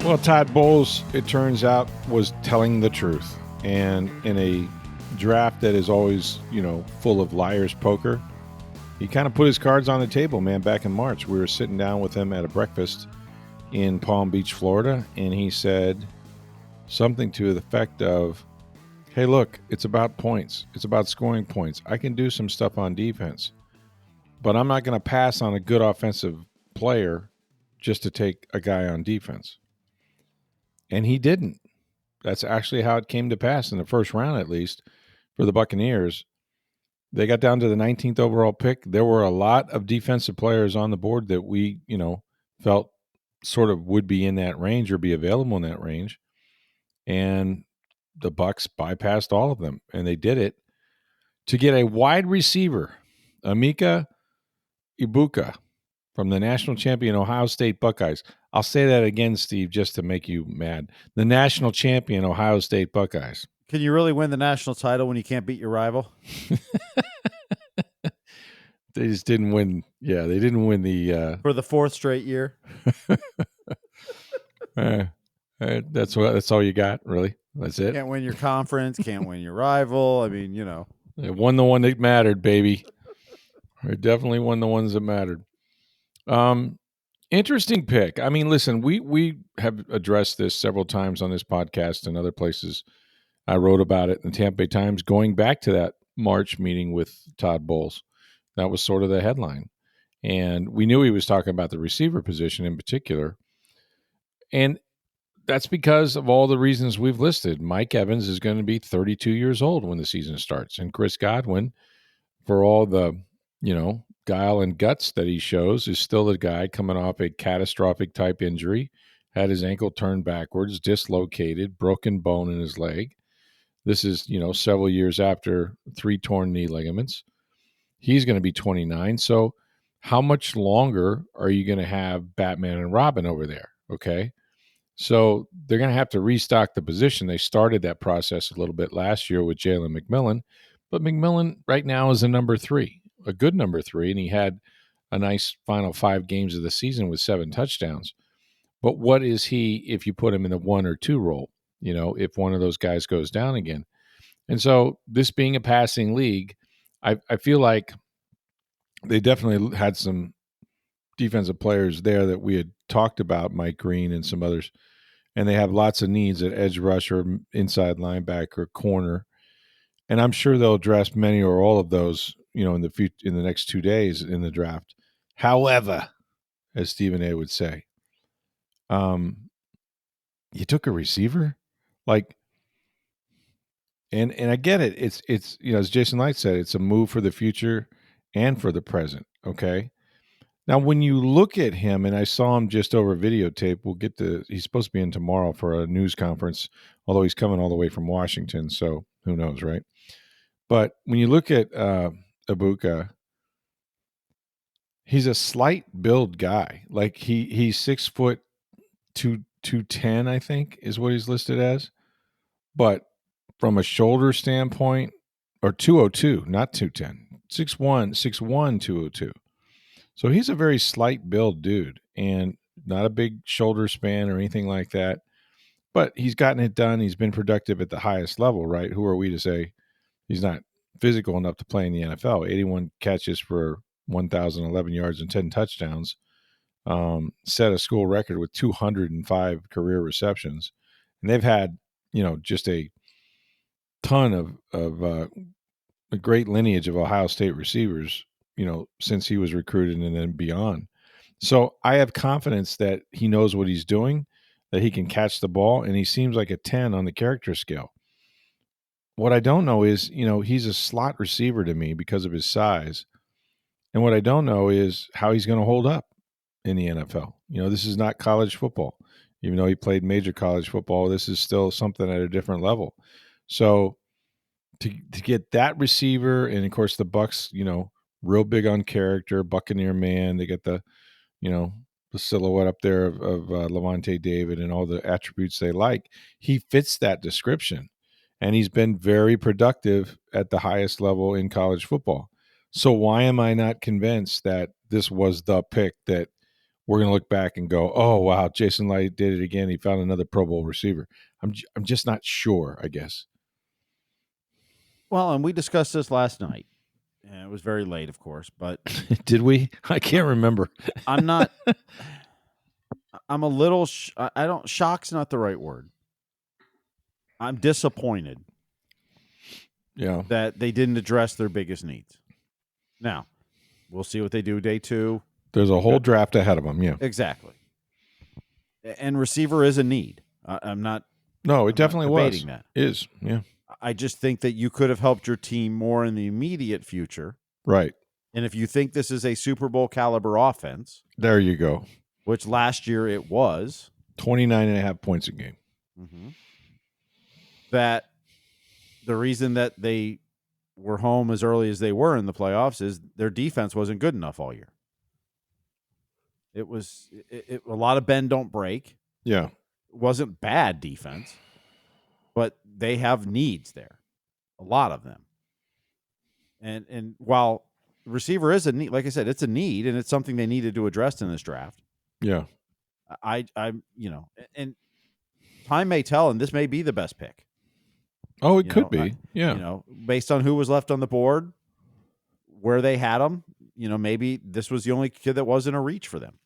Well, Todd Bowles, it turns out, was telling the truth. And in a draft that is always, full of liar's poker, he kind of put his cards on the table, man, back in March. We were sitting down with him at a breakfast in Palm Beach, Florida, and he said something to the effect of, hey, look, it's about points. It's about scoring points. I can do some stuff on defense, but I'm not going to pass on a good offensive player just to take a guy on defense. And he didn't. That's actually how it came to pass in the first round, at least, for the Buccaneers. They got down to the 19th overall pick. There were a lot of defensive players on the board that we, felt sort of would be in that range or be available in that range. And the Bucs bypassed all of them, and they did it to get a wide receiver, Emeka Egbuka, from the national champion Ohio State Buckeyes. I'll say that again, Steve, just to make you mad. The national champion Ohio State Buckeyes. Can you really win the national title when you can't beat your rival? They just didn't win. Yeah, they didn't win the for the fourth straight year. That's all you got, really. That's it. Can't win your conference. Can't win your rival. I mean, They won the one that mattered, baby. They definitely won the ones that mattered. Interesting pick. I mean, listen, we have addressed this several times on this podcast and other places. I wrote about it in the Tampa Bay Times going back to that March meeting with Todd Bowles. That was sort of the headline. And we knew he was talking about the receiver position in particular. And that's because of all the reasons we've listed. Mike Evans is going to be 32 years old when the season starts. And Chris Godwin, for all the, guile and guts that he shows, is still a guy coming off a catastrophic type injury, had his ankle turned backwards, dislocated, broken bone in his leg. This is, several years after 3 torn knee ligaments. He's going to be 29. So how much longer are you going to have Batman and Robin over there? Okay. So they're going to have to restock the position. They started that process a little bit last year with Jalen McMillan, but McMillan right now is a number 3, a good number 3, and he had a nice final 5 games of the season with 7 touchdowns. But what is he if you put him in the 1 or 2 role, if one of those guys goes down again? And so this being a passing league, I feel like they definitely had some defensive players there that we had talked about, Mike Green and some others, and they have lots of needs at edge rusher, inside linebacker, corner, and I'm sure they'll address many or all of those, in the next 2 days in the draft. However, as Stephen A. would say, you took a receiver, and I get it. It's as Jason Light said, it's a move for the future and for the present. Okay. Now, when you look at him, and I saw him just over videotape, he's supposed to be in tomorrow for a news conference, although he's coming all the way from Washington, so who knows, right? But when you look at Egbuka, he's a slight build guy. Like he's 6 foot 210, I think, is what he's listed as. But from a shoulder standpoint, or 202, not 210, 6'1", 202. So he's a very slight build dude and not a big shoulder span or anything like that. But he's gotten it done. He's been productive at the highest level, right? Who are we to say he's not physical enough to play in the NFL? 81 catches for 1,011 yards and 10 touchdowns. Set a school record with 205 career receptions. And they've had, just a ton of a great lineage of Ohio State receivers, since he was recruited and then beyond. So I have confidence that he knows what he's doing, that he can catch the ball, and he seems like a 10 on the character scale. What I don't know is, he's a slot receiver to me because of his size. And what I don't know is how he's going to hold up in the NFL. This is not college football. Even though he played major college football, this is still something at a different level. So to get that receiver, and of course the Bucs, real big on character, Buccaneer man. They get the, the silhouette up there of Levante David and all the attributes they like. He fits that description, and he's been very productive at the highest level in college football. So why am I not convinced that this was the pick that we're going to look back and go, oh, wow, Jason Light did it again. He found another Pro Bowl receiver. I'm just not sure, I guess. Well, and we discussed this last night. And it was very late, of course, but did we? I can't remember. I'm not. I'm a little. I don't. Shock's not the right word. I'm disappointed. Yeah, that they didn't address their biggest needs. Now, we'll see what they do day 2. There's a whole draft ahead of them. Yeah, exactly. And receiver is a need. I'm not. No, it I'm definitely not debating was. That is. Yeah. I just think that you could have helped your team more in the immediate future. Right. And if you think this is a Super Bowl caliber offense, there you go. Which last year it was 29.5 points a game. Mm-hmm. That the reason that they were home as early as they were in the playoffs is their defense wasn't good enough all year. It was a lot of bend don't break. Yeah. It wasn't bad defense, but they have needs there, a lot of them. And while receiver is a need, like I said, it's a need, and it's something they needed to address in this draft. Yeah. I'm and time may tell, and this may be the best pick. Oh, it could be. Yeah. Based on who was left on the board, where they had them, maybe this was the only kid that wasn't a reach for them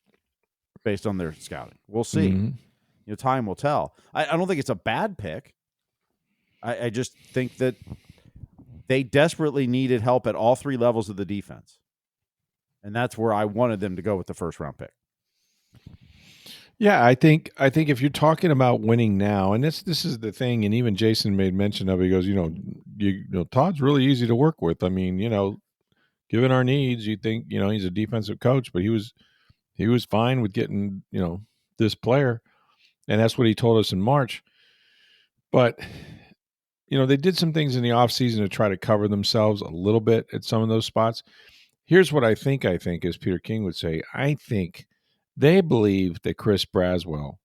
based on their scouting. We'll see. Mm-hmm. Time will tell. I don't think it's a bad pick. I just think that they desperately needed help at all 3 levels of the defense. And that's where I wanted them to go with the first round pick. Yeah, I think if you're talking about winning now, and this is the thing, and even Jason made mention of it, he goes, Todd's really easy to work with. I mean, given our needs, you think, he's a defensive coach, but he was fine with getting, this player. And that's what he told us in March. But, they did some things in the offseason to try to cover themselves a little bit at some of those spots. Here's what I think, as Peter King would say, I think they believe that Chris Braswell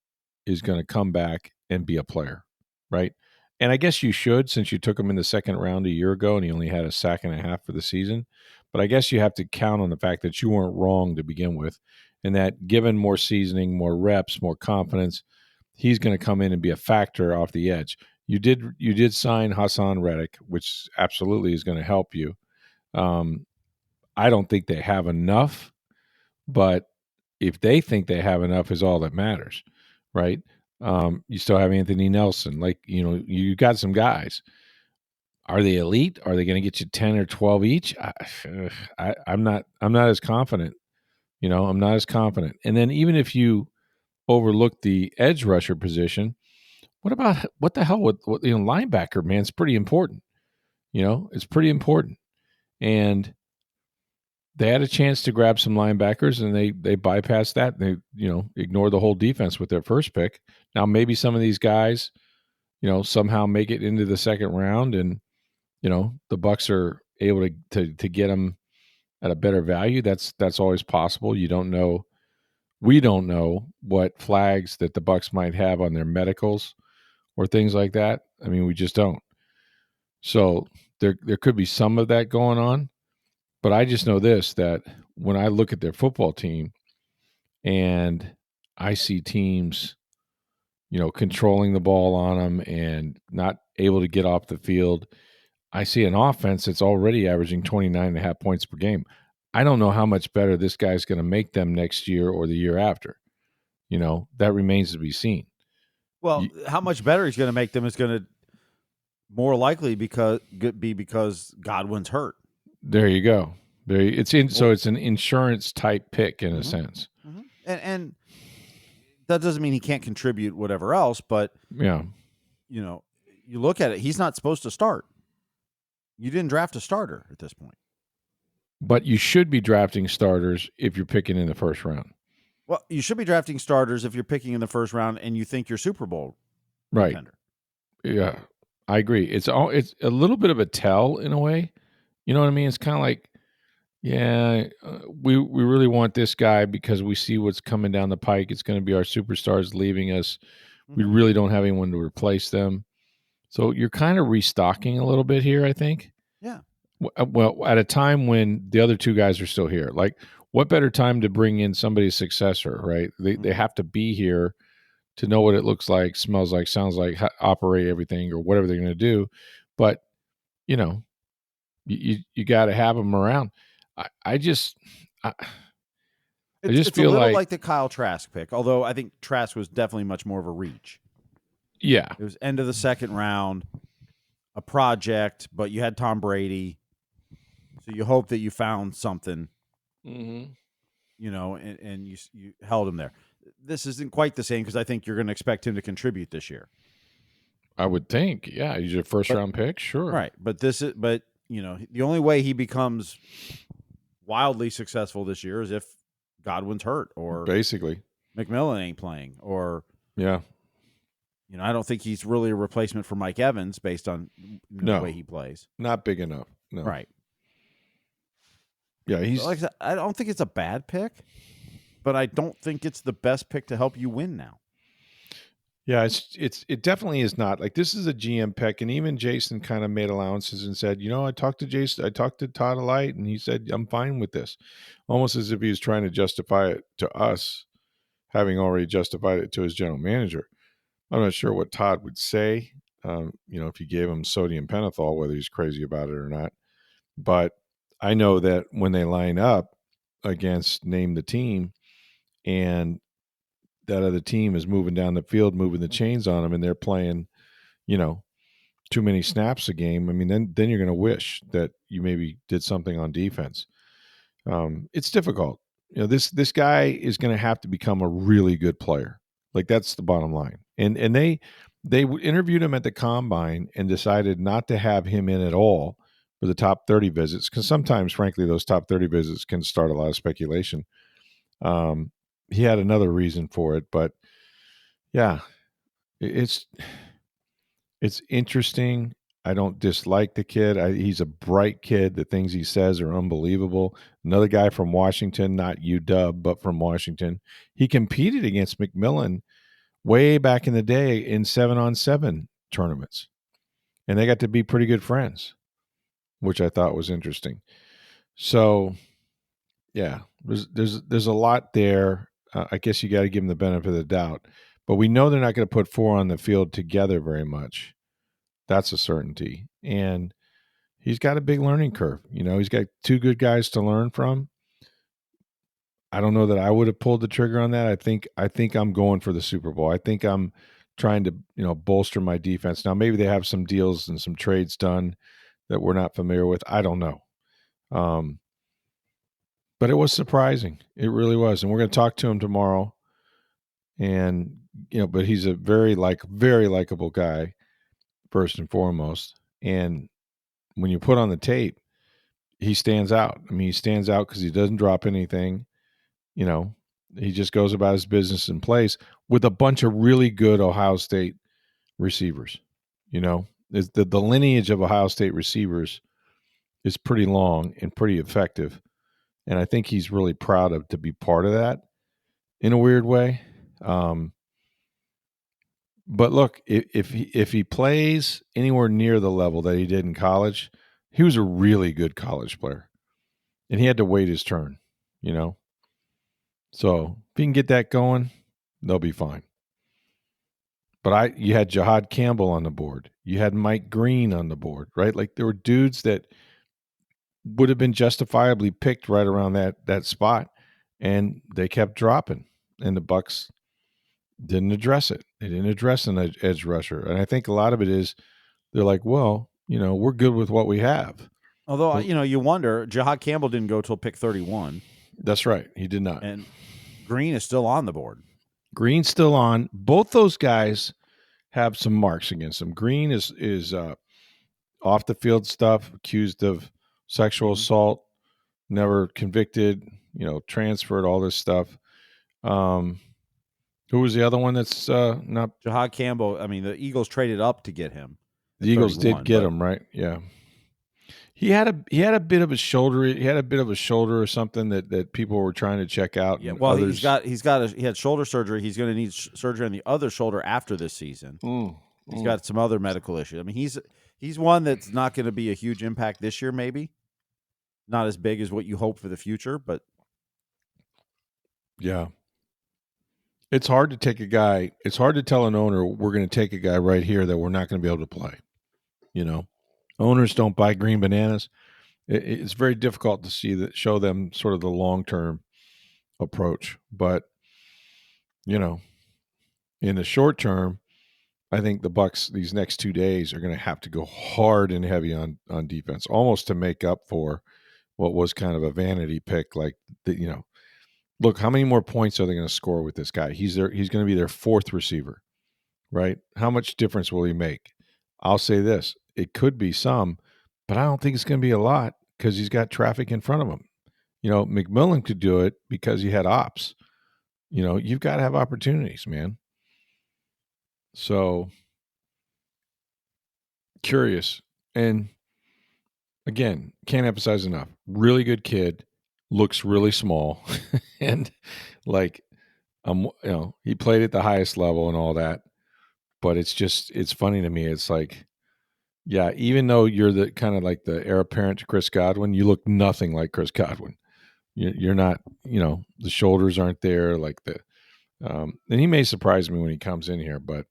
is going to come back and be a player, right? And I guess you should, since you took him in the second round a year ago and he only had a sack and a half for the season. But I guess you have to count on the fact that you weren't wrong to begin with, and that given more seasoning, more reps, more confidence, he's going to come in and be a factor off the edge. You did sign Hassan Reddick, which absolutely is going to help you. I don't think they have enough, but if they think they have enough is all that matters, right? You still have Anthony Nelson. You got some guys. Are they elite? Are they going to get you 10 or 12 each? I'm not as confident. I'm not as confident. And then even if you overlook the edge rusher position, what the hell with linebacker, man? It's pretty important. It's pretty important. And they had a chance to grab some linebackers, and they bypassed that. They ignored the whole defense with their first pick. Now maybe some of these guys, somehow make it into the second round, and the Bucs are able to get them at a better value. That's always possible. You don't know. We don't know what flags that the Bucs might have on their medicals or things like that. I mean, we just don't. So there could be some of that going on. But I just know this, that when I look at their football team and I see teams, controlling the ball on them and not able to get off the field, I see an offense that's already averaging 29.5 points per game. I don't know how much better this guy's going to make them next year or the year after. That remains to be seen. Well, how much better he's going to make them is going to more likely be because Godwin's hurt. There you go. So it's an insurance type pick in a sense. Mm-hmm. And that doesn't mean he can't contribute whatever else, but yeah, you look at it, he's not supposed to start. You didn't draft a starter at this point. But you should be drafting starters if you're picking in the first round. Well, you should be drafting starters if you're picking in the first round and you think you're Super Bowl contender. Yeah, I agree. It's a little bit of a tell in a way. You know what I mean? It's kind of like, we really want this guy because we see what's coming down the pike. It's going to be our superstars leaving us. We really don't have anyone to replace them. So you're kind of restocking a little bit here, I think. Yeah. Well, at a time when the other two guys are still here. Like what better time to bring in somebody's successor, right? They have to be here to know what it looks like, smells like, sounds like, operate everything or whatever they're going to do. But, you know, you got to have them around. I just It's a feel little like the Kyle Trask pick, although I think Trask was definitely much more of a reach. Yeah. It was end of the second round, a project, but you had Tom Brady. So you hope that you found something, Mm-hmm. you know, and you held him there. This isn't quite the same because I think you're going to expect him to contribute this year. I would think, yeah, he's your first round pick, sure. Right. But you know, the only way he becomes wildly successful this year is if Godwin's hurt or Basically. McMillan ain't playing or, Yeah. you know, I don't think he's really a replacement for Mike Evans based on the way he plays. Not big enough. No. Right. Yeah, he's So like I said, I don't think it's a bad pick, but I don't think it's the best pick to help you win now. Yeah, it definitely is not. Like, this is a GM pick, and even Jason kind of made allowances and said, you know, I talked to Todd Alight, and he said I'm fine with this, almost as if he was trying to justify it to us, having already justified it to his general manager. I'm not sure what Todd would say, you know, if you gave him sodium pentothal, whether he's crazy about it or not. But I know that when they line up against name the team, and that other team is moving down the field, moving the chains on them, and they're playing, you know, too many snaps a game. I mean, then you're going to wish that you maybe did something on defense. It's difficult. You know, this guy is going to have to become a really good player. Like, that's the bottom line. And they interviewed him at the combine and decided not to have him in at all for the top 30 visits, because sometimes, frankly, those top 30 visits can start a lot of speculation. He had another reason for it, but yeah, it's interesting. I don't dislike the kid. He's a bright kid. The things he says are unbelievable. Another guy from Washington, not UW, but from Washington. He competed against McMillan way back in the day in 7-on-7 tournaments, and they got to be pretty good friends, which I thought was interesting. So, yeah, there's a lot there. I guess you got to give them the benefit of the doubt, but we know they're not going to put four on the field together very much. That's a certainty. And he's got a big learning curve. You know, he's got two good guys to learn from. I don't know that I would have pulled the trigger on that. I think I'm going for the Super Bowl. I think I'm trying to, you know, bolster my defense. Now, maybe they have some deals and some trades done that we're not familiar with. I don't know. But it was surprising. It really was. And we're going to talk to him tomorrow. And, you know, but he's a very likable guy, first and foremost. And when you put on the tape, he stands out. I mean, he stands out because he doesn't drop anything. You know, he just goes about his business and plays with a bunch of really good Ohio State receivers. You know, the lineage of Ohio State receivers is pretty long and pretty effective. And I think he's really proud of to be part of that in a weird way. But look, if he plays anywhere near the level that he did in college, he was a really good college player, and he had to wait his turn. You know, so if he can get that going, they'll be fine. But you had Jahad Campbell on the board, you had Mike Green on the board, right? Like, there were dudes that would have been justifiably picked right around that spot, and they kept dropping, and the Bucs didn't address it. They didn't address an edge rusher, and I think a lot of it is they're like, well, you know, we're good with what we have. Although, you know, you wonder, Jahad Campbell didn't go till pick 31. That's right. He did not. And Green is still on the board. Green's still on. Both those guys have some marks against them. Green is off the field stuff, accused of sexual assault, never convicted, you know, transferred, all this stuff. Who was the other one that's not? Jahad Campbell. I mean, the Eagles traded up to get him. The Eagles did get him, right? Yeah. He had a bit of a shoulder. He had a bit of a shoulder or something that people were trying to check out. Yeah. Well, he had shoulder surgery. He's going to need surgery on the other shoulder after this season. He's got some other medical issues. I mean, he's one that's not going to be a huge impact this year. Maybe not as big as what you hope for the future, but Yeah. It's hard to take a guy. It's hard to tell an owner we're going to take a guy right here that we're not going to be able to play. You know, owners don't buy green bananas. It's very difficult to show them sort of the long term approach. But you know, in the short term, I think the Bucs these next 2 days are going to have to go hard and heavy on defense, almost to make up for what was kind of a vanity pick. Like look, how many more points are they going to score with this guy? He's going to be their fourth receiver, right? How much difference will he make? I'll say this: it could be some, but I don't think it's going to be a lot because he's got traffic in front of him. McMillan could do it because he had ops. You've got to have opportunities, man. So curious. And again, can't emphasize enough. Really good kid, looks really small. And like, he played at the highest level and all that. But it's funny to me. It's like, yeah, even though you're the kind of like the heir apparent to Chris Godwin, you look nothing like Chris Godwin. You're not, the shoulders aren't there like and he may surprise me when he comes in here, but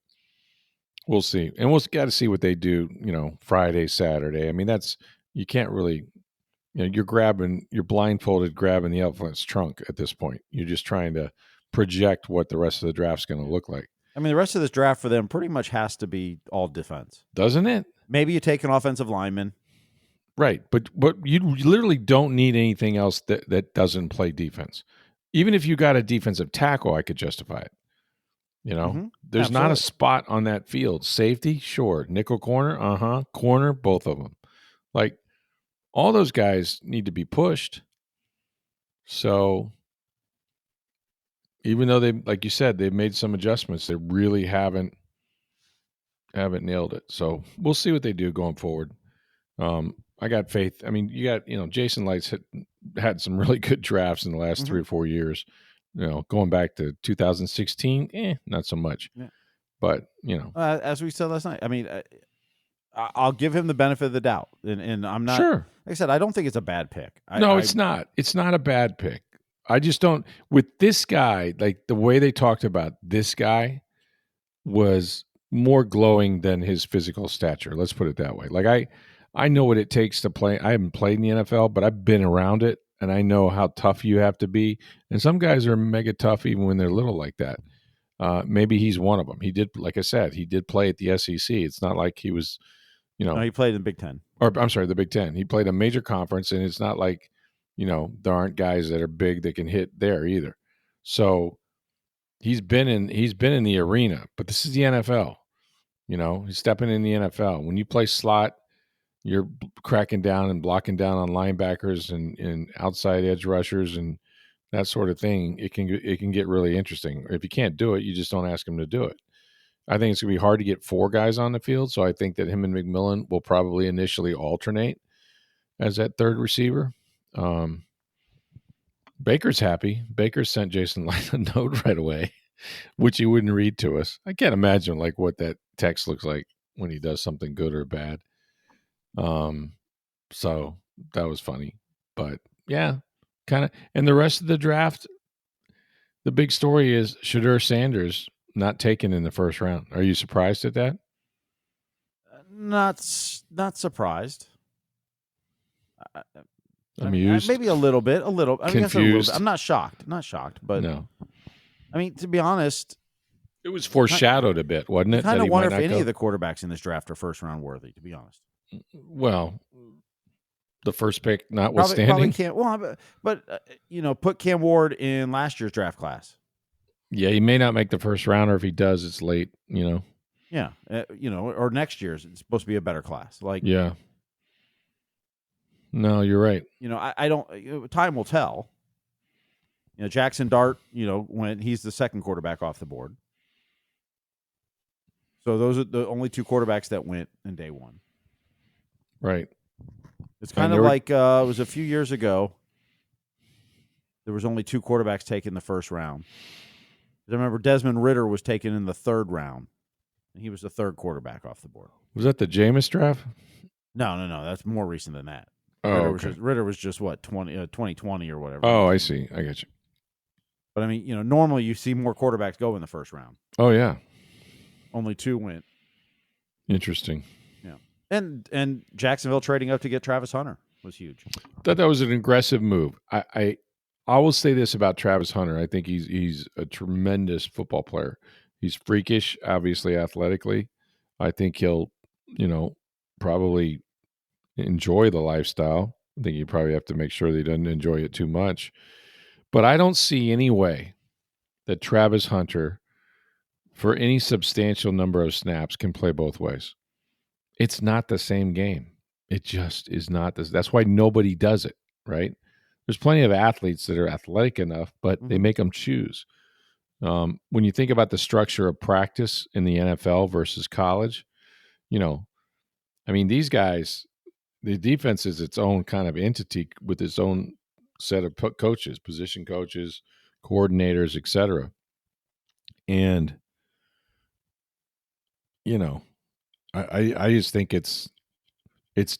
we'll see. And we'll got to see what they do, Friday, Saturday. I mean, you can't really, you're blindfolded grabbing the elephant's trunk at this point. You're just trying to project what the rest of the draft's going to look like. I mean, the rest of this draft for them pretty much has to be all defense. Doesn't it? Maybe you take an offensive lineman. Right. But you literally don't need anything else that doesn't play defense. Even if you got a defensive tackle, I could justify it. There's Absolutely. not a spot on that field. Safety, sure. Nickel corner, corner, both of them. Like, all those guys need to be pushed. So even though like you said, they've made some adjustments, they really haven't nailed it. So we'll see what they do going forward. I got faith. I mean, you got, Jason Lights had some really good drafts in the last 3 or 4 years. Going back to 2016, not so much. Yeah. But, as we said last night, I mean, I'll give him the benefit of the doubt. And I'm not, sure. Like I said, I don't think it's a bad pick. It's not. It's not a bad pick. I just don't, with this guy, like the way they talked about this guy was more glowing than his physical stature. Let's put it that way. Like I know what it takes to play. I haven't played in the NFL, but I've been around it, and I know how tough you have to be. And some guys are mega tough even when they're little like that. Maybe he's one of them. He did, like I said, he did play at the SEC. It's not like he was, No, he played in the Big Ten. Or I'm sorry, the Big Ten. He played a major conference, and it's not like, there aren't guys that are big that can hit there either. So he's been in the arena, but this is the NFL. He's stepping in the NFL. When you play slot, you're cracking down and blocking down on linebackers and outside edge rushers and that sort of thing. It can get really interesting. If you can't do it, you just don't ask him to do it. I think it's going to be hard to get 4 guys on the field, so I think that him and McMillan will probably initially alternate as that third receiver. Baker's happy. Baker sent Jason Light a note right away, which he wouldn't read to us. I can't imagine like what that text looks like when he does something good or bad. So that was funny, but yeah, kind of. And the rest of the draft, the big story is Shadur Sanders not taken in the first round. Are you surprised at that? Not surprised. Amused? Maybe a little bit. I Confused? guess a little bit. I'm not shocked. But no. I mean, to be honest, it was foreshadowed a bit, wasn't it? I kind of wonder if any of the quarterbacks in this draft are first round worthy. To be honest. Well, the first pick notwithstanding. Probably can't. Well, but put Cam Ward in last year's draft class. Yeah, he may not make the first round, or if he does, it's late. Yeah, or next year's. It's supposed to be a better class. Like, yeah. No, you're right. I don't. Time will tell. Jackson Dart. When he's the second quarterback off the board. So those are the only 2 quarterbacks that went in day 1. Right. It's kind of like it was a few years ago. There was only 2 quarterbacks taken in the first round. I remember Desmond Ridder was taken in the 3rd round. And he was the 3rd quarterback off the board. Was that the Jameis draft? No. That's more recent than that. Oh, Ridder was just what, 2020 or whatever. Oh, I see. I get you. But I mean, normally you see more quarterbacks go in the first round. Oh yeah, Only 2 went. interesting. Yeah, and Jacksonville trading up to get Travis Hunter was huge. Thought that was an aggressive move. I will say this about Travis Hunter. I think he's a tremendous football player. He's freakish, obviously athletically. I think he'll, probably enjoy the lifestyle. I think you probably have to make sure that he doesn't enjoy it too much. But I don't see any way that Travis Hunter, for any substantial number of snaps, can play both ways. It's not the same game. It just is not this. That's why nobody does it, right? There's plenty of athletes that are athletic enough, but they make them choose. When you think about the structure of practice in the NFL versus college, these guys, the defense is its own kind of entity with its own set of coaches, position coaches, coordinators, etc. And I just think it's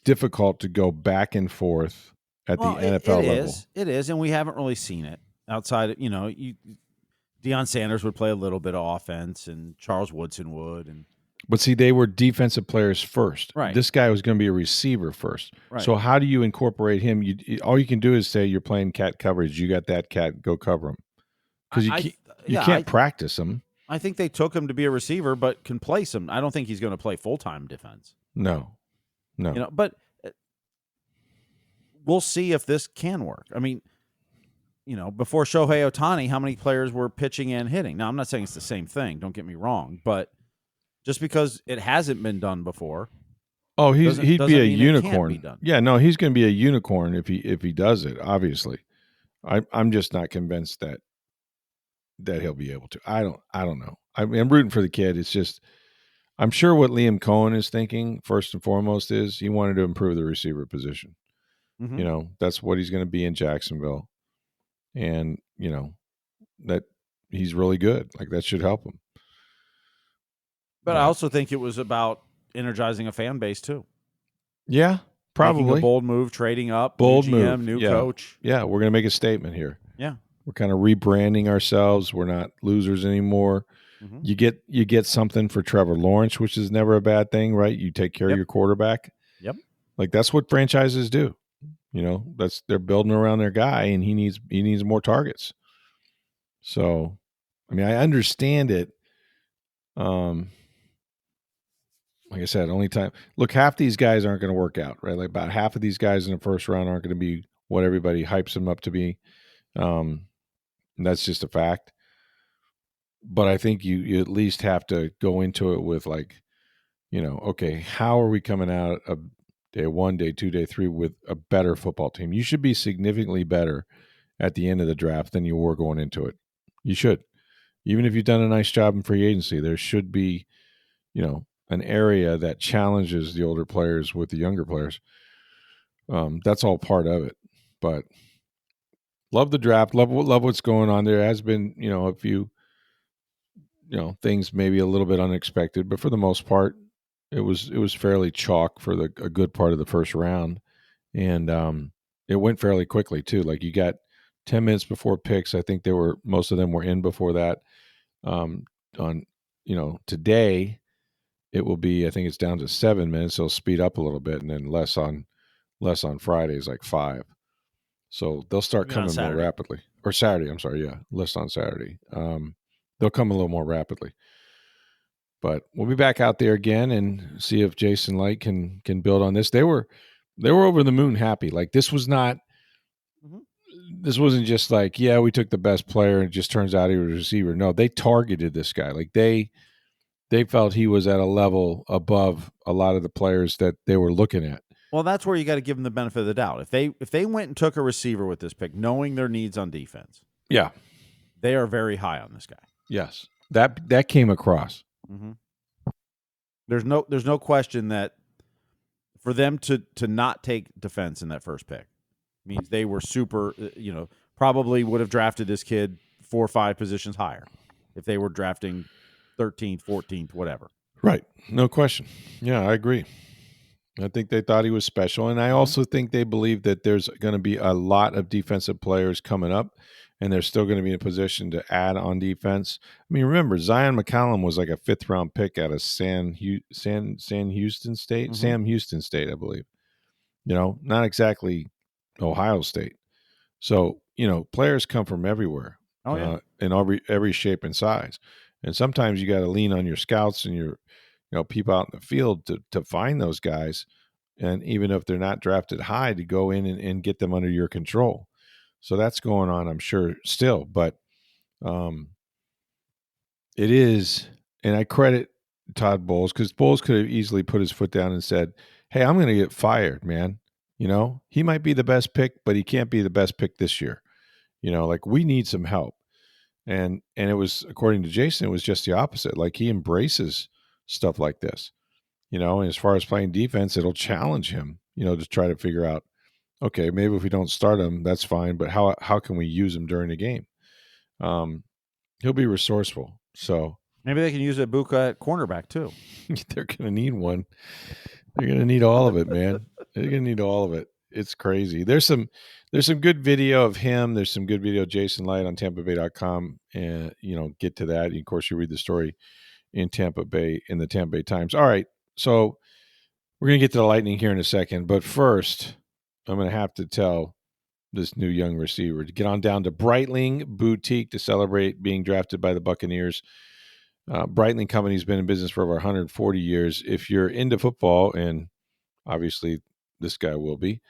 difficult to go back and forth at the NFL level. It is, and we haven't really seen it outside of, Deion Sanders would play a little bit of offense, and Charles Woodson would. But see, they were defensive players first. Right. This guy was going to be a receiver first. Right. So how do you incorporate him? All you can do is say you're playing cat coverage. You got that cat, go cover him. Because you can't practice him. I think they took him to be a receiver, but can play some. I don't think he's going to play full-time defense. No. But we'll see if this can work. I mean, before Shohei Ohtani, how many players were pitching and hitting? Now, I'm not saying it's the same thing. Don't get me wrong, but just because it hasn't been done before, he'd be a unicorn. Yeah, no, he's going to be a unicorn if he does it. Obviously, I'm just not convinced that he'll be able to. I don't know. I'm rooting for the kid. It's just, I'm sure what Liam Cohen is thinking first and foremost is he wanted to improve the receiver position. Mm-hmm. That's what he's going to be in Jacksonville, and that he's really good. Like, that should help him. But I also think it was about energizing a fan base too. Yeah, probably. Making a bold move, trading up, bold new GM, move, new coach. Yeah, we're going to make a statement here. Yeah, we're kind of rebranding ourselves. We're not losers anymore. Mm-hmm. You get something for Trevor Lawrence, which is never a bad thing, right? You take care of your quarterback. Yep. Like, that's what franchises do. They're building around their guy, and he needs more targets. So, I understand it. Like I said, only time. Look, half these guys aren't going to work out, right? Like, about half of these guys in the first round aren't going to be what everybody hypes them up to be. That's just a fact. But I think you at least have to go into it with, like, okay, how are we coming out of day 1, day 2, day 3 with a better football team? You should be significantly better at the end of the draft than you were going into it. You should. Even if you've done a nice job in free agency, there should be, an area that challenges the older players with the younger players. That's all part of it. But love the draft. Love what's going on. There has been, a few, things maybe a little bit unexpected, but for the most part, it was fairly chalk for a good part of the first round, and it went fairly quickly too. Like, you got 10 minutes before picks. I think most of them were in before that. Today it will be, I think it's down to 7 minutes. It'll speed up a little bit, and then less on Fridays, like 5. So they'll start coming more rapidly. Or Saturday, I'm sorry, yeah, less on Saturday. They'll come a little more rapidly. But we'll be back out there again and see if Jason Light can build on this. They were over the moon happy. Like, this was not. Mm-hmm. This wasn't just like, yeah, we took the best player and it just turns out he was a receiver. No, they targeted this guy. Like, they felt he was at a level above a lot of the players that they were looking at. Well, that's where you got to give them the benefit of the doubt. If they went and took a receiver with this pick, knowing their needs on defense, yeah, they are very high on this guy. Yes, that came across. Mm-hmm. There's no question that for them to not take defense in that first pick means they were super. Probably would have drafted this kid 4 or 5 positions higher if they were drafting 13th, 14th, whatever. Right, no question. Yeah, I agree. I think they thought he was special, and I also think they believe that there's going to be a lot of defensive players coming up, and they're still going to be in a position to add on defense. I mean, remember, Zion McCollum was like a 5th-round pick out of Sam Houston State, I believe. Not exactly Ohio State. So, players come from everywhere, in every shape and size. And sometimes you got to lean on your scouts and your, people out in the field to find those guys. And even if they're not drafted high, to go in and get them under your control. So that's going on, I'm sure, still. But it is, and I credit Todd Bowles, because Bowles could have easily put his foot down and said, hey, I'm going to get fired, man. He might be the best pick, but he can't be the best pick this year. Like, we need some help. And it was, according to Jason, it was just the opposite. Like, he embraces stuff like this. And as far as playing defense, it'll challenge him, to try to figure out, okay, maybe if we don't start him, that's fine, but how can we use him during the game? He'll be resourceful. So maybe they can use Egbuka at cornerback too. They're going to need one. They're going to need all of it, man. They're going to need all of it. It's crazy. There's some good video of him. There's some good video of Jason Light on TampaBay.com, and get to that. And of course, you read the story in Tampa Bay in the Tampa Bay Times. All right, so we're going to get to the Lightning here in a second, but first, I'm going to have to tell this new young receiver to get on down to Breitling Boutique to celebrate being drafted by the Buccaneers. Breitling Company's been in business for over 140 years. If you're into football, and obviously this guy will be,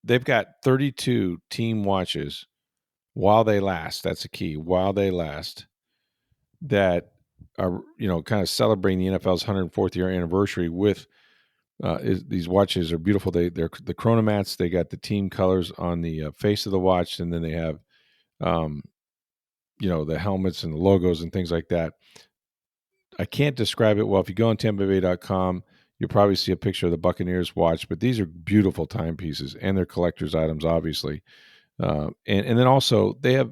they've got 32 team watches while they last. That's a key. While they last, that are kind of celebrating the NFL's 104th year anniversary with these watches are beautiful. They're the chronomats. They got the team colors on the face of the watch, and then they have the helmets and the logos and things like that. I can't describe it well. If you go on TampaBay.com, you'll probably see a picture of the Buccaneers watch, but these are beautiful timepieces, and they're collector's items, obviously. And then also they have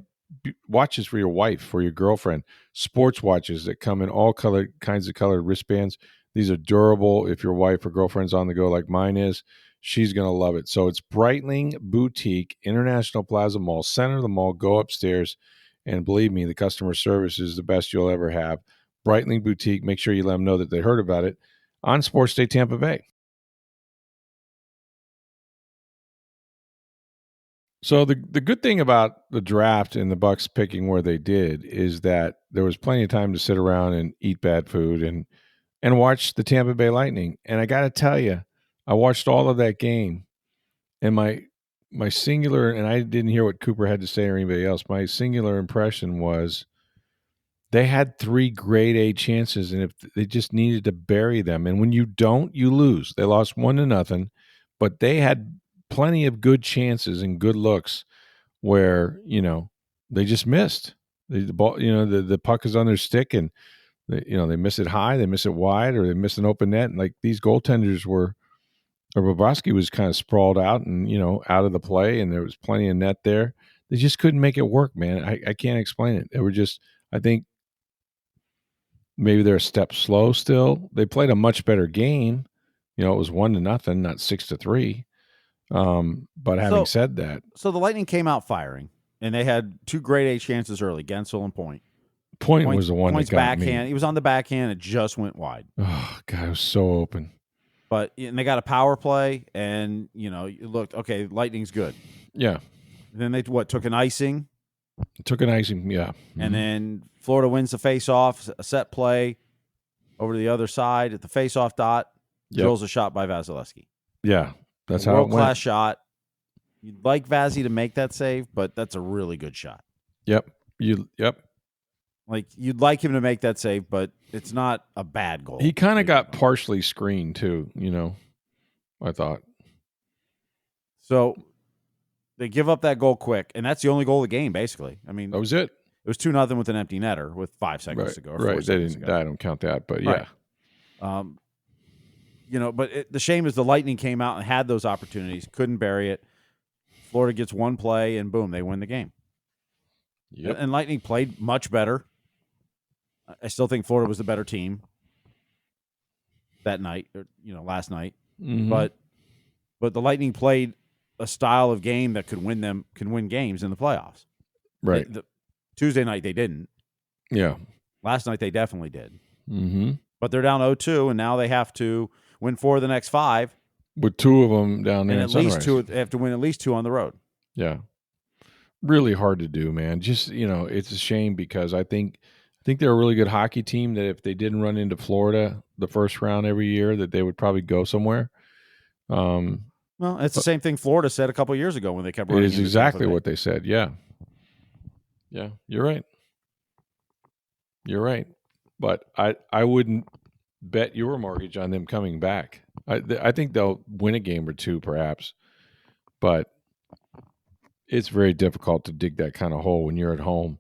watches for your wife, for your girlfriend, sports watches that come in all kinds of colored wristbands. These are durable. If your wife or girlfriend's on the go like mine is, she's going to love it. So it's Breitling Boutique, International Plaza Mall, center of the mall. Go upstairs, and believe me, the customer service is the best you'll ever have. Breitling Boutique, make sure you let them know that they heard about it on Sports Day Tampa Bay. So the good thing about the draft and the Bucs picking where they did is that there was plenty of time to sit around and eat bad food and watch the Tampa Bay Lightning. And I got to tell you, I watched all of that game, and my singular, and I didn't hear what Cooper had to say or anybody else, my singular impression was they had 3 grade A chances, and if they just needed to bury them. And when you don't, you lose. They lost 1-0, but they had plenty of good chances and good looks where, they just missed. The ball, the puck is on their stick, and they miss it high, they miss it wide, or they miss an open net. And like these goaltenders or Bobrovsky was kind of sprawled out and, out of the play, and there was plenty of net there. They just couldn't make it work, man. I can't explain it. They were just, I think maybe they're a step slow still. They played a much better game. It was 1-0, not 6-3. But having said that, so the Lightning came out firing, and they had 2 grade A chances early, Gensel and Point. Point was the one that got backhand. me. He was on the backhand. It just went wide. Oh, God, it was so open. But and they got a power play, and you looked, okay, Lightning's good. Yeah. And then they took an icing. Took an icing, yeah. And then Florida wins the face-off, a set play over to the other side at the face-off dot. Drills a shot by Vasilevsky. Yeah, that's how it went. World-class shot. You'd like Vazzy to make that save, but that's a really good shot. Yep. Like, you'd like him to make that save, but it's not a bad goal. He kind of got partially screened, too, I thought. So they give up that goal quick, and that's the only goal of the game, basically. I mean, that was it. It was 2-0 with an empty netter with 5 seconds to go. Or 4 seconds to go. I don't count that, but yeah. But the shame is the Lightning came out and had those opportunities, couldn't bury it. Florida gets one play, and boom, they win the game. Yep. And Lightning played much better. I still think Florida was the better team that night, or last night. Mm-hmm. But the Lightning played a style of game that can win games in the playoffs. Right. Tuesday night they didn't. Yeah. Last night they definitely did. Mm-hmm. But they're down 0-2, and now they have to win 4 of the next 5. With 2 of them down there And in at least Sunrise. 2, they have to win at least 2 on the road. Yeah. Really hard to do, man. Just, it's a shame because I think they're a really good hockey team that if they didn't run into Florida the first round every year, that they would probably go somewhere. Well, it's the same thing Florida said a couple of years ago when they kept running It is into exactly Tampa Bay. what they said. Yeah. Yeah, you're right. You're right. But I wouldn't bet your mortgage on them coming back. I think they'll win a game or 2 perhaps, but it's very difficult to dig that kind of hole when you're at home,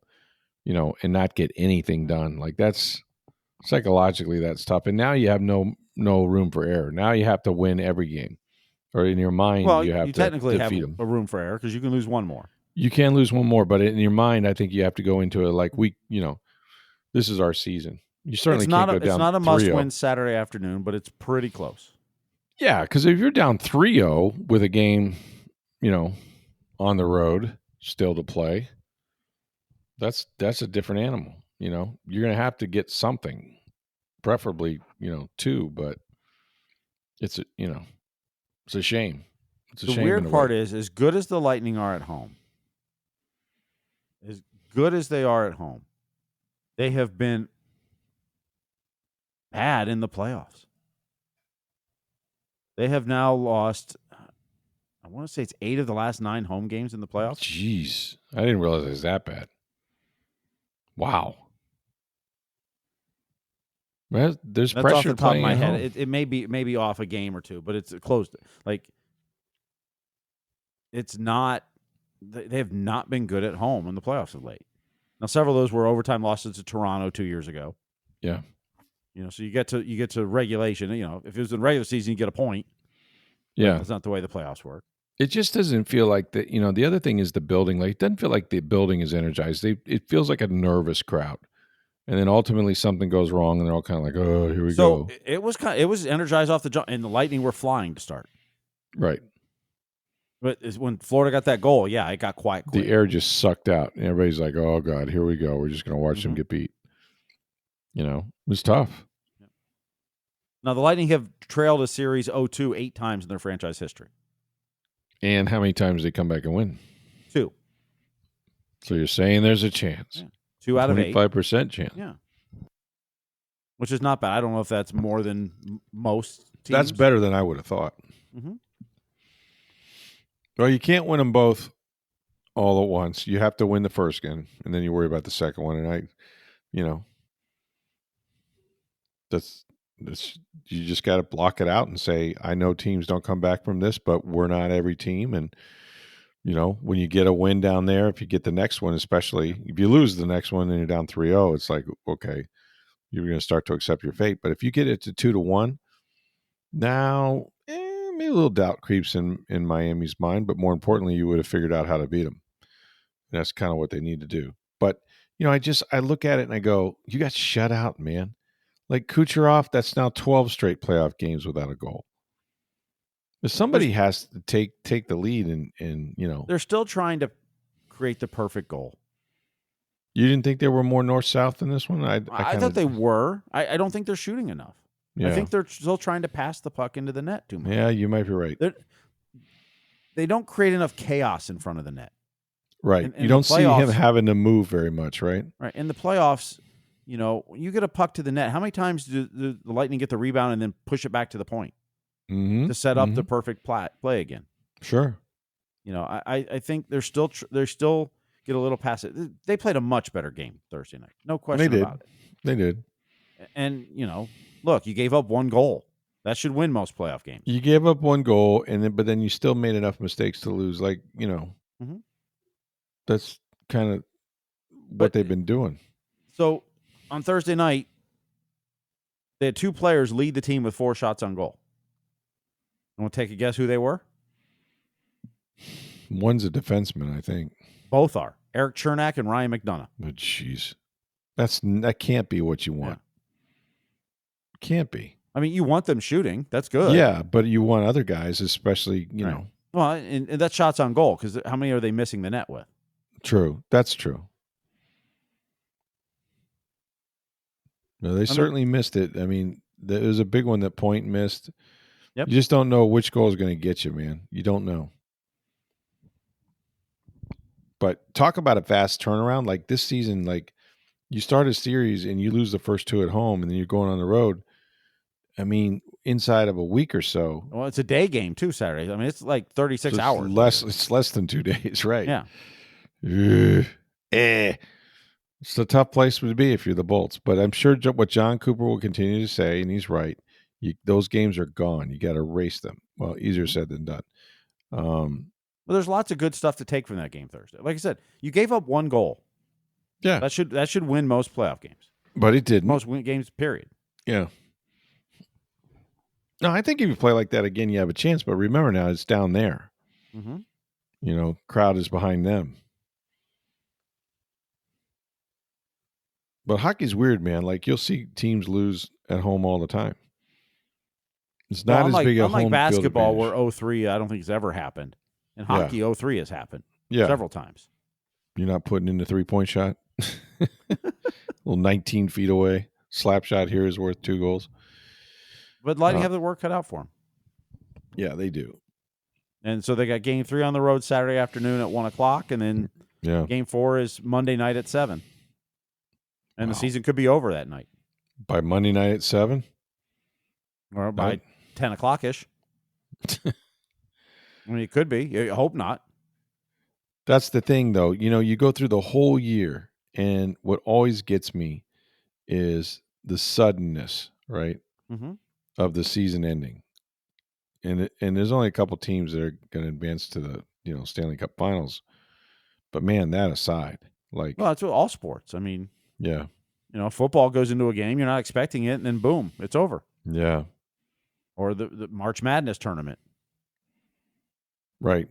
and not get anything done. Like that's psychologically that's tough. And now you have no room for error. Now you have to win every game, or in your mind you have to technically defeat have them. a room for error because you can lose one more. You can lose one more, but in your mind, I think you have to go into it like this is our season. You certainly can't go down 3-0. It's not a must-win Saturday afternoon, but it's pretty close. Yeah, because if you're down 3-0 with a game, on the road still to play, that's a different animal. You're going to have to get something, preferably 2, but it's a shame. It's a shame. The weird part is, as good as the Lightning are at home, they have been bad in the playoffs. They have now lost, I want to say it's 8 of the last 9 home games in the playoffs. Jeez. I didn't realize it was that bad. Wow. Well, there's That's pressure off the top playing of my at head. home. It may be off a game or 2, but it's close. Like, it's not, they have not been good at home in the playoffs of late. Now, several of those were overtime losses to Toronto 2 years ago. Yeah. So you get to regulation. If it was in regular season, you get a point. Yeah. That's not the way the playoffs work. It just doesn't feel like that. The other thing is the building. Like, it doesn't feel like the building is energized. It feels like a nervous crowd. And then ultimately something goes wrong, and they're all kind of like, "Oh, here we go." It was energized off the jump, and the Lightning were flying to start. Right. But when Florida got that goal, yeah, it got quiet. The air just sucked out, and everybody's like, "Oh God, here we go. We're just going to watch them get beat." It was tough. Now the Lightning have trailed a series 0-2 8 times in their franchise history. And how many times they come back and win? 2. So you're saying there's a chance? Yeah. 2 out of 8. 25% chance. Yeah. Which is not bad. I don't know if that's more than most teams. That's better than I would have thought. Mm-hmm. Well, you can't win them both all at once. You have to win the first game, and then you worry about the second one. And that's you just got to block it out and say, I know teams don't come back from this, but we're not every team. And when you get a win down there, if you get the next one, especially if you lose the next one and you're down 3-0, it's like, okay, you're going to start to accept your fate. But if you get it to 2-1, now maybe a little doubt creeps in Miami's mind, but more importantly, you would have figured out how to beat them. And that's kind of what they need to do. But, I look at it and I go, you got shut out, man. Like Kucherov, that's now 12 straight playoff games without a goal. But somebody has to take the lead and They're still trying to create the perfect goal. You didn't think they were more north-south in this one? I thought they were. I don't think they're shooting enough. Yeah. I think they're still trying to pass the puck into the net too much. Yeah, you might be right. They don't create enough chaos in front of the net. Right. You don't see him having to move very much, right? Right. In the playoffs, you get a puck to the net. How many times do the Lightning get the rebound and then push it back to the point to set up the perfect play again? Sure. I think they're still get a little past it. They played a much better game Thursday night. No question about it. They did. And, look, you gave up 1 goal. That should win most playoff games. You gave up 1 goal, but then you still made enough mistakes to lose. Like, that's kind of what they've been doing. So on Thursday night, they had 2 players lead the team with 4 shots on goal. You want to take a guess who they were? One's a defenseman, I think. Both are. Eric Chernak and Ryan McDonough. But jeez. That can't be what you want. Yeah. Can't be. I mean, you want them shooting. That's good. Yeah, but you want other guys, especially, Right. Well, and that shot's on goal because how many are they missing the net with? True. That's true. No, they certainly missed it. I mean, there was a big one that Point missed. Yep. You just don't know which goal is going to get you, man. You don't know. But talk about a fast turnaround. Like this season, like you start a series and you lose the first two at home and then you're going on the road. I mean, inside of a week or so. Well, it's a day game too, Saturday. I mean, it's like 36 So hours. It's less than 2 days, right? Yeah. It's a tough place to be if you're the Bolts. But I'm sure what John Cooper will continue to say, and he's right, those games are gone. You got to erase them. Well, easier said than done. Well, there's lots of good stuff to take from that game Thursday. Like I said, you gave up one goal. Yeah. That should win most playoff games. But it didn't. Most games, period. Yeah. No, I think if you play like that again, you have a chance. But remember now, it's down there. Mm-hmm. You know, crowd is behind them. But hockey's weird, man. Like you'll see teams lose at home all the time. It's not as big a home field basketball advantage. where 0-3 I don't think has ever happened. And hockey 0-3 has happened several times. You're not putting in the 3-point shot. Little 19 feet away. Slap shot here is worth 2 goals. But Lightning have the work cut out for them. Yeah, they do. And so they got game 3 on the road Saturday afternoon at 1 o'clock. And then game 4 is Monday night at 7. And the season could be over that night. By Monday night at 7? Or by 10 o'clock-ish. I mean, it could be. I hope not. That's the thing, though. You know, you go through the whole year, and what always gets me is the suddenness, right, of the season ending. And there's only a couple teams that are going to advance to the Stanley Cup Finals. But man, that aside, like, well, that's what all sports. I mean, yeah, football goes into a game, you're not expecting it, and then boom, it's over. Yeah. Or the March Madness tournament. Right.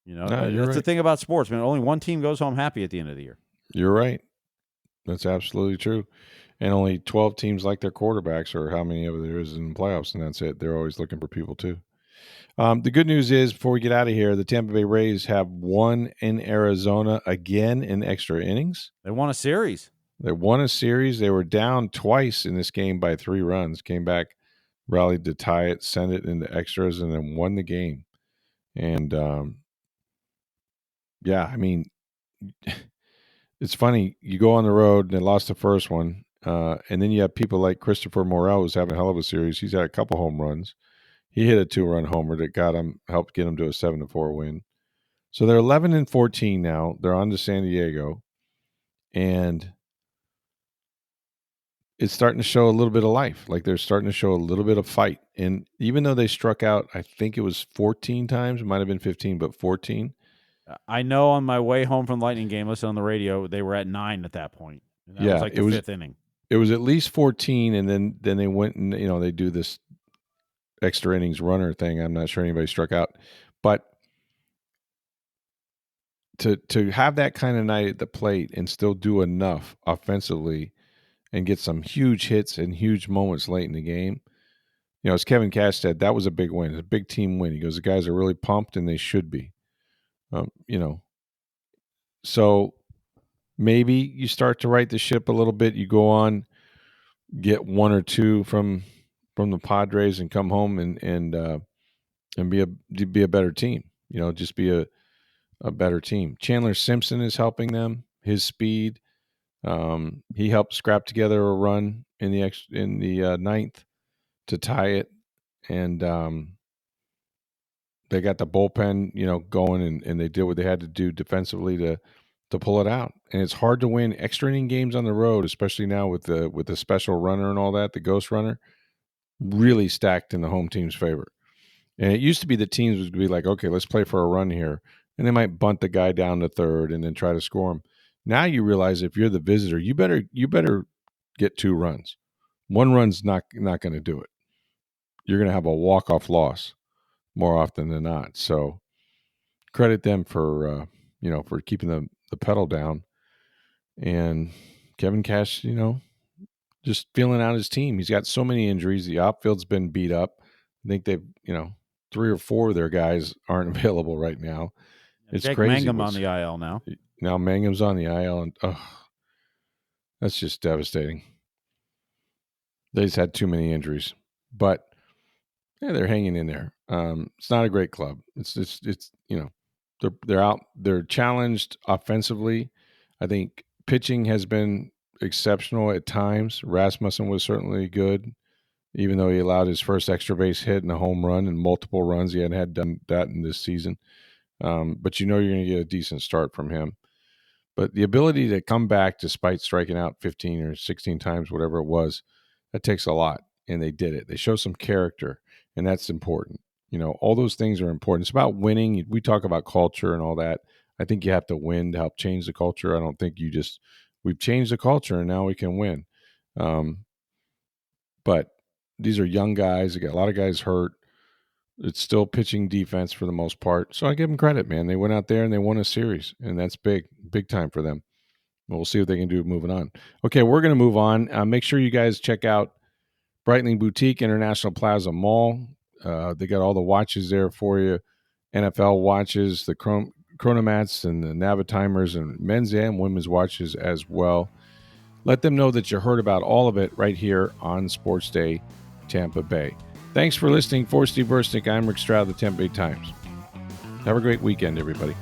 That's the thing about sports, man. Only one team goes home happy at the end of the year. You're right. That's absolutely true. And only 12 teams like their quarterbacks, or how many of there is in the playoffs, and that's it. They're always looking for people too. The good news is, before we get out of here, the Tampa Bay Rays have won in Arizona again in extra innings. They won a series. They won a series. They were down twice in this game by 3 runs, came back, rallied to tie it, sent it into extras, and then won the game. And, yeah, I mean, it's funny. You go on the road, and they lost the first one, and then you have people like Christopher Morel, who's having a hell of a series. He's had a couple home runs. He hit a 2-run homer that helped get him to a 7-4 win. So they're 11-14 now. They're on to San Diego, and it's starting to show a little bit of life. Like they're starting to show a little bit of fight. And even though they struck out, I think it was 14 times, it might have been 15, but 14. I know on my way home from the Lightning game, listening on the radio, they were at 9 at that point. And that was like the 5th inning. It was at least 14, and then they went and they do this extra innings runner thing. I'm not sure anybody struck out, but to have that kind of night at the plate and still do enough offensively and get some huge hits and huge moments late in the game, as Kevin Cash said, that was a big win, a big team win. He goes, the guys are really pumped, and they should be. So maybe you start to right the ship a little bit. You go on, get 1 or 2 from the Padres, and come home and be a better team. Just be a better team. Chandler Simpson is helping them. His speed. He helped scrap together a run in the ninth to tie it, and they got the bullpen, going, and they did what they had to do defensively to pull it out. And it's hard to win extra inning games on the road, especially now with the special runner and all that, the ghost runner, really stacked in the home team's favor. And it used to be that teams would be like, okay, let's play for a run here, and they might bunt the guy down to third and then try to score him. Now you realize if you're the visitor, you better get 2 runs. 1 run's not going to do it. You're going to have a walk-off loss more often than not. So credit them for for keeping the pedal down. And Kevin Cash, just feeling out his team. He's got so many injuries. The outfield's been beat up. I think they've, 3 or 4 of their guys aren't available right now. It's Jake crazy. Mangum on the IL now. Now Mangum's on the IL, and that's just devastating. They just had too many injuries, but yeah, they're hanging in there. It's not a great club. It's they're out. They're challenged offensively. I think pitching has been exceptional at times. Rasmussen was certainly good, even though he allowed his first extra base hit and a home run and multiple runs. He hadn't done that in this season. But you're going to get a decent start from him. But the ability to come back despite striking out 15 or 16 times, whatever it was, that takes a lot. And they did it. They show some character, and that's important. All those things are important. It's about winning. We talk about culture and all that. I think you have to win to help change the culture. I don't think we've changed the culture and now we can win. But these are young guys. They got a lot of guys hurt. It's still pitching defense for the most part. So I give them credit, man. They went out there and they won a series, and that's big time for them. We'll see what they can do moving on. Okay, we're going to move on. Make sure you guys check out Breitling Boutique, International Plaza Mall. They got all the watches there for you. NFL watches, the Chronomats and the Navitimers, and men's and women's watches as well. Let them know that you heard about all of it right here on Sports Day Tampa Bay. Thanks for listening. For Steve Versnick, I'm Rick Stroud of the Tampa Bay Times. Have a great weekend, everybody.